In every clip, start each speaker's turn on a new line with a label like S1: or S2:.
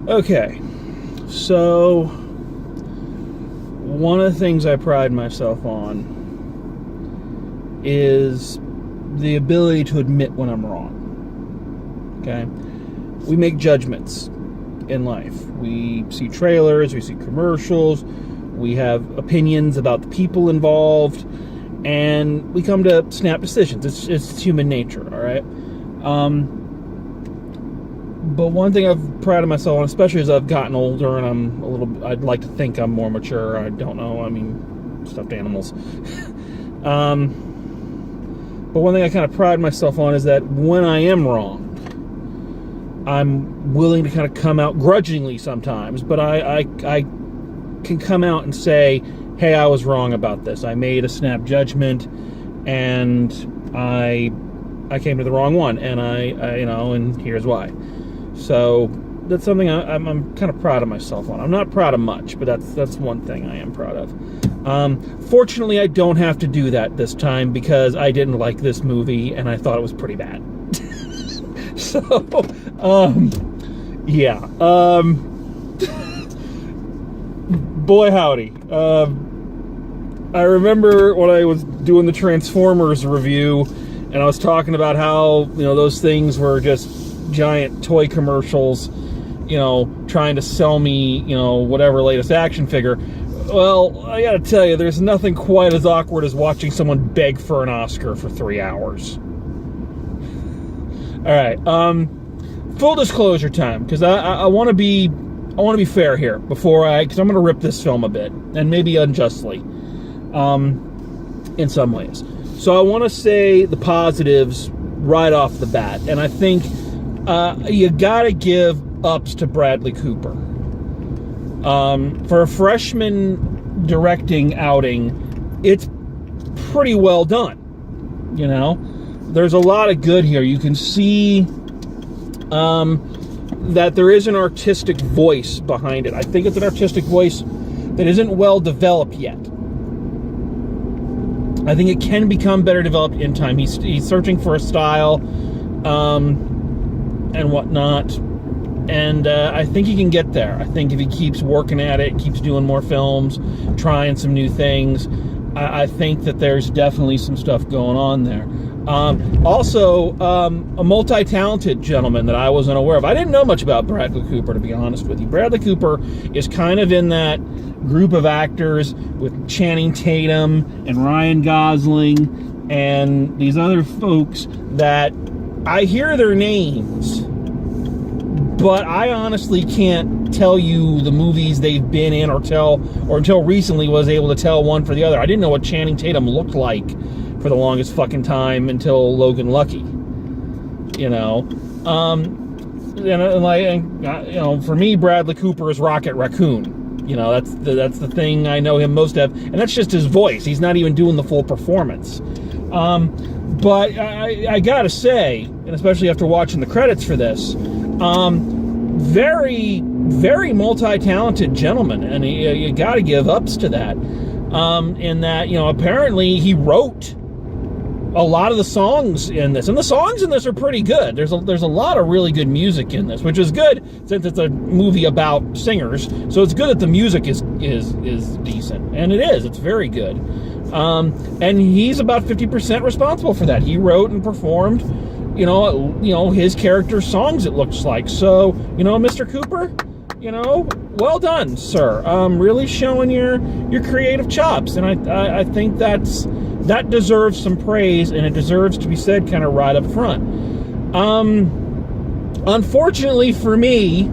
S1: Okay, so one of the things I pride myself on is the ability to admit when I'm wrong. Okay? We make judgments in life. We see trailers, we see commercials, we have opinions about the people involved, and we come to snap decisions. It's human nature, all right? But one thing I've prided myself on, especially as I've gotten older and I'd like to think I'm more mature. I don't know. I mean, stuffed animals. But one thing I kind of pride myself on is that when I am wrong, I'm willing to kind of come out grudgingly sometimes, but I can come out and say, hey, I was wrong about this. I made a snap judgment, and I came to the wrong one, and and here's why. So that's something I'm kind of proud of myself on. I'm not proud of much, but that's one thing I am proud of. Fortunately, I don't have to do that this time because I didn't like this movie and I thought it was pretty bad. So, yeah. Boy howdy. I remember when I was doing the Transformers review and I was talking about how, those things were just giant toy commercials, trying to sell me, whatever latest action figure. Well, I gotta tell you, there's nothing quite as awkward as watching someone beg for an Oscar for 3 hours. Alright, full disclosure time, because I want to be fair here because I'm going to rip this film a bit, and maybe unjustly, in some ways. So I want to say the positives right off the bat, and I think you gotta give ups to Bradley Cooper. For a freshman directing outing, it's pretty well done. There's a lot of good here. You can see that there is an artistic voice behind it. I think it's an artistic voice that isn't well developed yet. I think it can become better developed in time. He's searching for a style and whatnot. And I think he can get there. I think if he keeps working at it, keeps doing more films, trying some new things, I think that there's definitely some stuff going on there. Also, a multi-talented gentleman that I wasn't aware of. I didn't know much about Bradley Cooper, to be honest with you. Bradley Cooper is kind of in that group of actors with Channing Tatum and Ryan Gosling and these other folks that I hear their names, but I honestly can't tell you the movies they've been in or until recently was able to tell one for the other. I didn't know what Channing Tatum looked like for the longest fucking time until Logan Lucky. For me, Bradley Cooper is Rocket Raccoon. That's the thing I know him most of, and that's just his voice. He's not even doing the full performance. But I gotta say, and especially after watching the credits for this, very, very multi-talented gentleman, and you gotta give ups to that. In that, apparently he wrote a lot of the songs in this, and the songs in this are pretty good. There's a lot of really good music in this, which is good since it's a movie about singers. So it's good that the music is decent, and it's very good. And he's about 50% responsible for that. He wrote and performed, his character's songs, it looks like. So, Mr. Cooper, well done, sir. Really showing your creative chops, and I think that deserves some praise, and it deserves to be said kind of right up front. Unfortunately for me,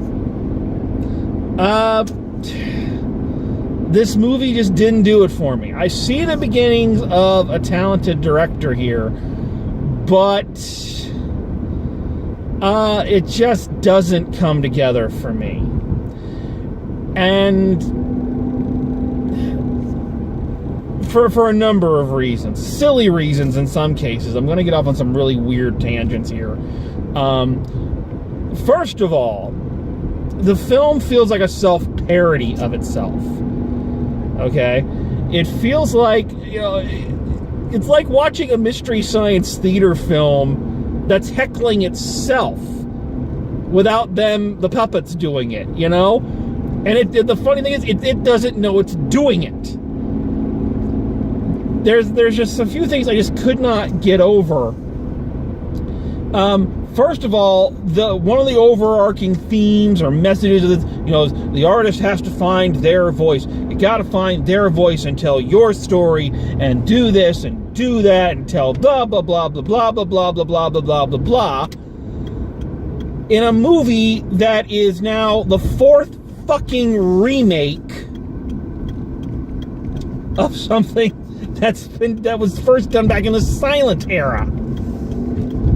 S1: this movie just didn't do it for me. I see the beginnings of a talented director here, but it just doesn't come together for me. And for a number of reasons, silly reasons in some cases. I'm going to get off on some really weird tangents here. First of all, the film feels like a self-parody of itself. Okay? It feels like, it's like watching a Mystery Science Theater film that's heckling itself without them, the puppets, doing it, you know? And the funny thing is, it doesn't know it's doing it. There's just a few things I just could not get over. First of all, one of the overarching themes or messages of this, you know, the artist has to find their voice. You got to find their voice and tell your story and do this and do that and tell blah blah blah blah blah blah blah blah blah blah blah blah blah. In a movie that is now the 4th fucking remake of something that was first done back in the silent era.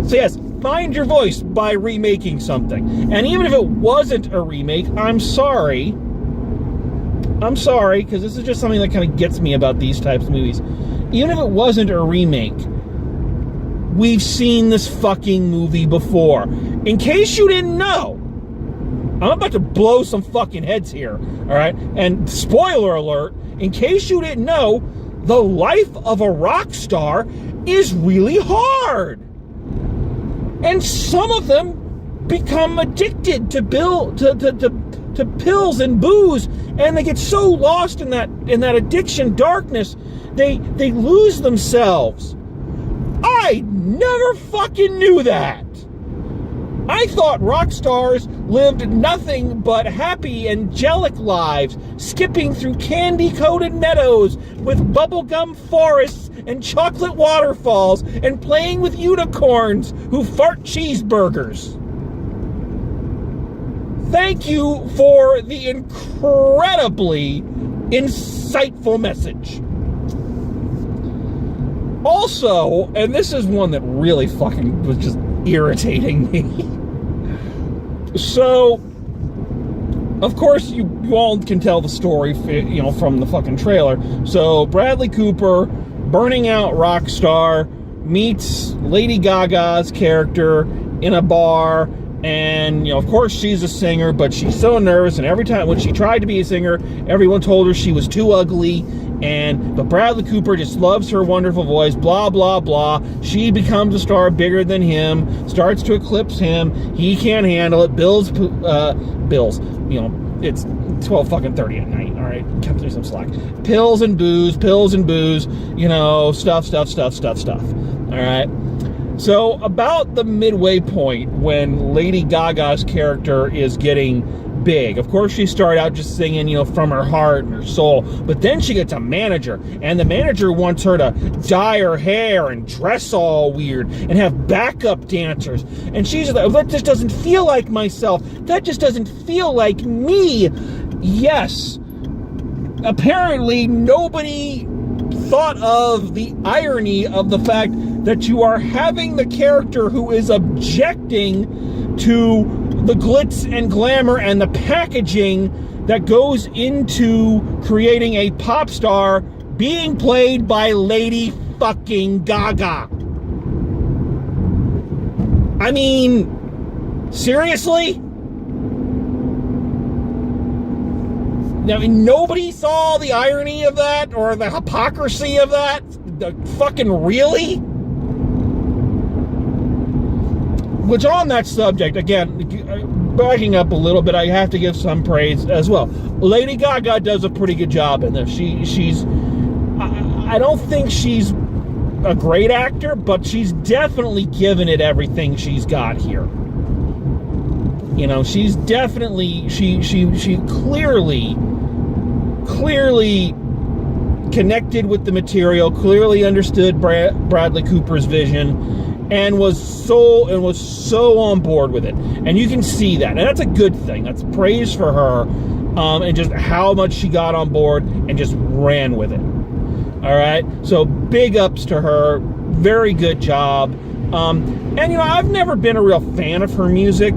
S1: So yes, find your voice by remaking something. And even if it wasn't a remake, I'm sorry, because this is just something that kind of gets me about these types of movies. Even if it wasn't a remake, we've seen this fucking movie before. In case you didn't know, I'm about to blow some fucking heads here, all right? And spoiler alert, in case you didn't know, the life of a rock star is really hard. And some of them become addicted to pills and booze, and they get so lost in that addiction darkness, they lose themselves. I never fucking knew that. I thought rock stars lived nothing but happy, angelic lives, skipping through candy-coated meadows with bubblegum forests and chocolate waterfalls and playing with unicorns who fart cheeseburgers. Thank you for the incredibly insightful message. Also, and this is one that really fucking was just irritating me. So, of course, you all can tell the story, you know, from the fucking trailer. So, Bradley Cooper, burning out rock star, meets Lady Gaga's character in a bar, and, you know, of course, she's a singer, but she's so nervous, and every time when she tried to be a singer, everyone told her she was too ugly, but Bradley Cooper just loves her wonderful voice, blah, blah, blah. She becomes a star bigger than him, starts to eclipse him. He can't handle it. Bills, you know, it's 12:30 at night, all right? Cut through some slack. Pills and booze, you know, stuff, all right? So about the midway point when Lady Gaga's character is getting big, of course she started out just singing, you know, from her heart and her soul, but then she gets a manager, and the manager wants her to dye her hair and dress all weird and have backup dancers, and she's like, that just doesn't feel like myself, that just doesn't feel like me. Yes, apparently nobody thought of the irony of the fact that you are having the character who is objecting to the glitz and glamour and the packaging that goes into creating a pop star being played by Lady fucking Gaga. I mean, seriously? I mean, nobody saw the irony of that or the hypocrisy of that? Fucking really? Which, on that subject, again, backing up a little bit, I have to give some praise as well. Lady Gaga does a pretty good job in this. I don't think she's a great actor, but she's definitely given it everything she's got here. You know, she's definitely, she clearly connected with the material, clearly understood Bradley Cooper's vision, and was so on board with it. And you can see that. And that's a good thing. That's praise for her, and just how much she got on board and just ran with it. All right? So big ups to her. Very good job. And, you know, I've never been a real fan of her music.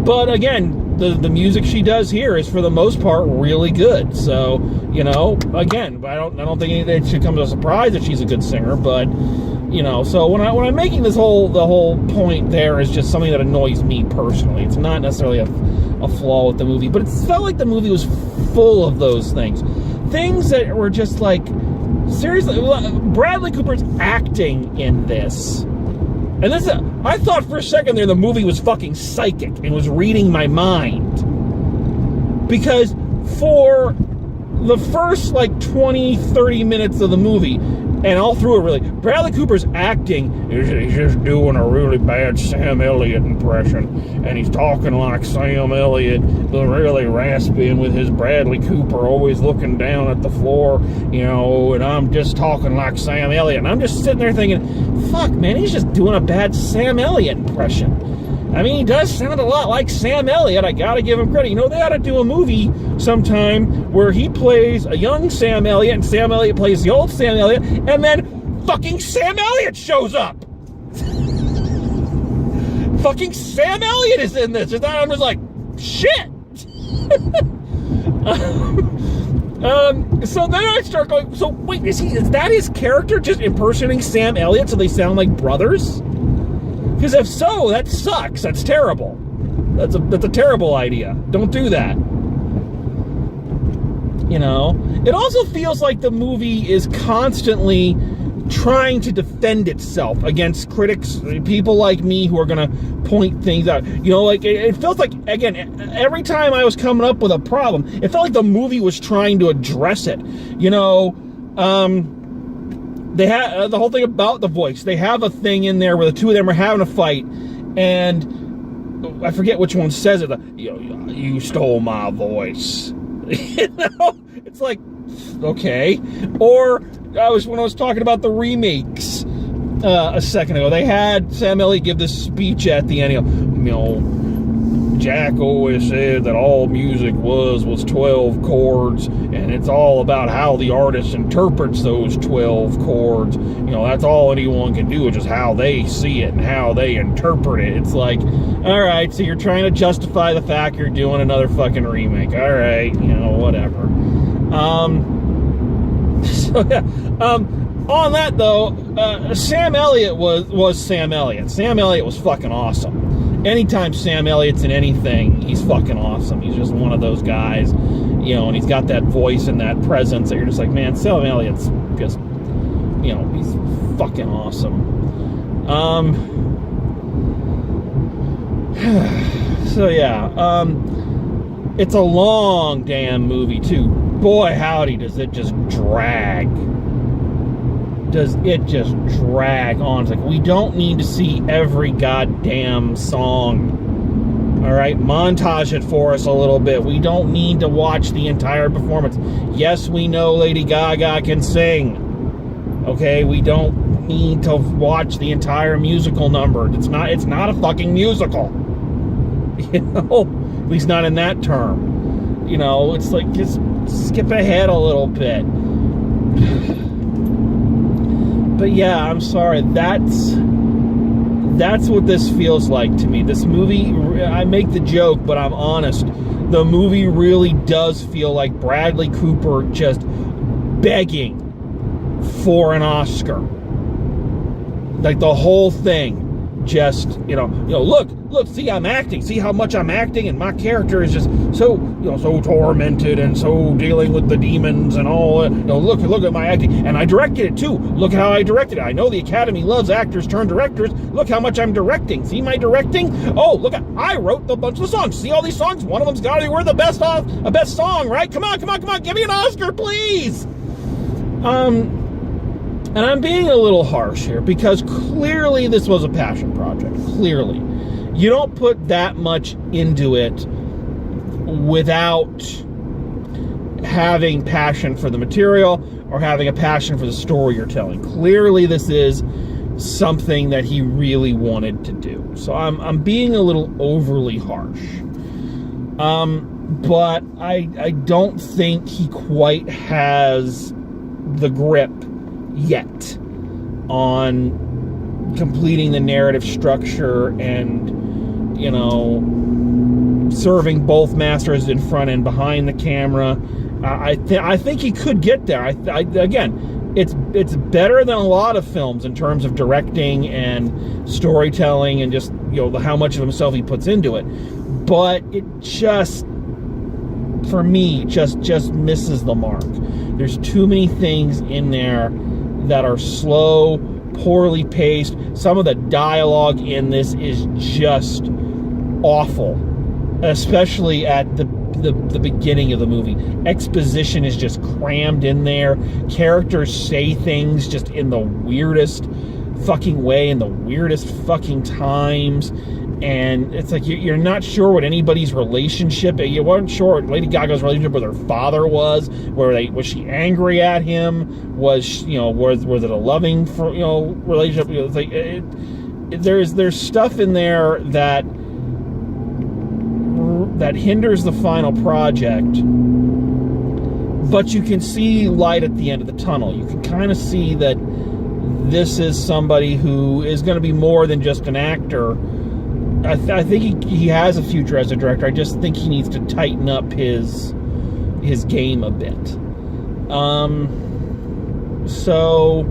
S1: But again, the music she does here is for the most part really good. So, you know, again, I don't think it should come as a surprise that she's a good singer, but, you know, so when I'm making the whole point there is just something that annoys me personally. It's not necessarily a flaw with the movie, but it felt like the movie was full of those things that were just like, seriously, Bradley Cooper's acting in this And this, I thought for a second there the movie was fucking psychic and was reading my mind. Because for the first like 20, 30 minutes of the movie, and all through it really, Bradley Cooper's acting, he's just doing a really bad Sam Elliott impression. And he's talking like Sam Elliott, really raspy, and with his Bradley Cooper always looking down at the floor, you know, and I'm just talking like Sam Elliott. And I'm just sitting there thinking, fuck, man, he's just doing a bad Sam Elliott impression. I mean, he does sound a lot like Sam Elliott. I gotta give him credit. You know, they ought to do a movie sometime where he plays a young Sam Elliott and Sam Elliott plays the old Sam Elliott, and then fucking Sam Elliott shows up. Fucking Sam Elliott is in this. And I'm just like, shit. So then I start going, so wait, is that his character just impersonating Sam Elliott so they sound like brothers? Because if so, that sucks. That's terrible. That's a terrible idea. Don't do that. You know? It also feels like the movie is constantly trying to defend itself against critics, people like me who are going to point things out. You know, like, it feels like, again, every time I was coming up with a problem, it felt like the movie was trying to address it. You know, they had the whole thing about the voice. They have a thing in there where the two of them are having a fight, and I forget which one says it. You stole my voice. You know, it's like, okay. Or when I was talking about the remakes a second ago, they had Sam Elliott give this speech at the end. You know, Jack always said that all music was 12 chords, and it's all about how the artist interprets those 12 chords. You know, that's all anyone can do, is just how they see it and how they interpret it. It's like, all right, so you're trying to justify the fact you're doing another fucking remake. All right, you know, whatever. So yeah, on that though, Sam Elliott was Sam Elliott. Sam Elliott was fucking awesome. Anytime Sam Elliott's in anything, he's fucking awesome. He's just one of those guys, you know, and he's got that voice and that presence that you're just like, man, Sam Elliott's just, you know, he's fucking awesome. So yeah, it's a long damn movie too. Boy, howdy, does it just drag. Does it just drag on? It's like, we don't need to see every goddamn song. All right, montage it for us a little bit. We don't need to watch the entire performance. Yes, we know Lady Gaga can sing. Okay, we don't need to watch the entire musical number. It's not a fucking musical. You know, at least not in that term. You know, it's like, just skip ahead a little bit. But yeah, I'm sorry. That's what this feels like to me. This movie, I make the joke, but I'm honest. The movie really does feel like Bradley Cooper just begging for an Oscar. Like the whole thing, just, you know, look, see, I'm acting. See how much I'm acting, and my character is just so, you know, so tormented and so dealing with the demons and all. You know, look at my acting, and I directed it too. Look how I directed it. I know the Academy loves actors turned directors. Look how much I'm directing. See my directing? Oh, look, I wrote a bunch of the songs. See all these songs? One of them's got to be worth a best song, right? Come on, give me an Oscar, please. And I'm being a little harsh here because clearly this was a passion project. Clearly. You don't put that much into it without having passion for the material or having a passion for the story you're telling. Clearly this is something that he really wanted to do. So I'm being a little overly harsh. But I don't think he quite has the grip yet on completing the narrative structure and, you know, serving both masters in front and behind the camera. I think he could get there. Again, it's better than a lot of films in terms of directing and storytelling and just, you know, how much of himself he puts into it. But it just, for me, just misses the mark. There's too many things in there that are slow, poorly paced. Some of the dialogue in this is just awful, especially at the beginning of the movie. Exposition is just crammed in there. Characters say things just in the weirdest fucking way, in the weirdest fucking times, and it's like you're not sure what anybody's relationship. You weren't sure what Lady Gaga's relationship with her father was. Was she angry at him? Was was it a loving relationship? It's like there's stuff in there that hinders the final project, but you can see light at the end of the tunnel. You can kind of see that this is somebody who is going to be more than just an actor. I think he has a future as a director. I just think he needs to tighten up his game a bit. So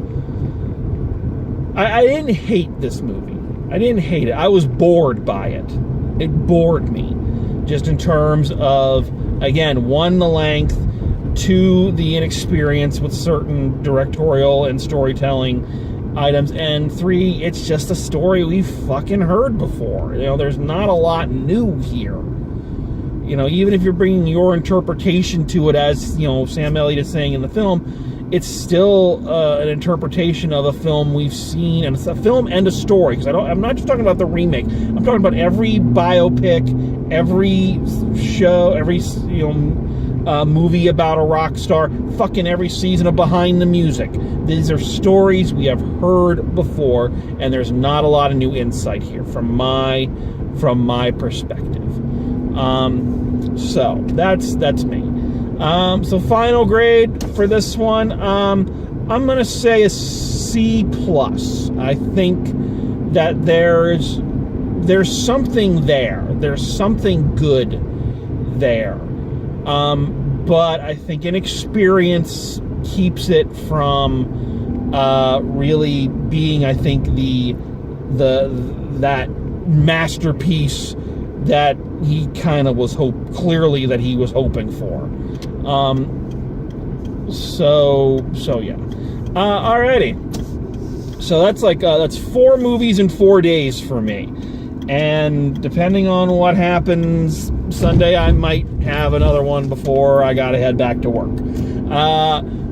S1: I didn't hate this movie. I didn't hate it. I was bored by it. It bored me, just in terms of, again, 1, the length, 2, the inexperience with certain directorial and storytelling items, and 3, it's just a story we've fucking heard before. There's not a lot new here. Even if you're bringing your interpretation to it, as Sam Elliott is saying in the film, it's still an interpretation of a film we've seen, and it's a film and a story. Because I'm not just talking about the remake. I'm talking about every biopic, every show, every movie about a rock star, fucking every season of Behind the Music. These are stories we have heard before, and there's not a lot of new insight here from my perspective. So that's me. So final grade for this one, I'm gonna say a C+. I think that there's something there. There's something good there. But I think inexperience keeps it from really being, I think, that masterpiece that he kind of was clearly that he was hoping for. So yeah. Alrighty. So that's 4 movies in 4 days for me. And depending on what happens Sunday, I might have another one before I gotta head back to work.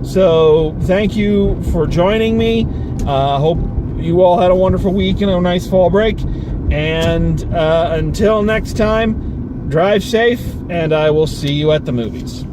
S1: So thank you for joining me. Hope you all had a wonderful week and a nice fall break. And until next time, drive safe, and I will see you at the movies.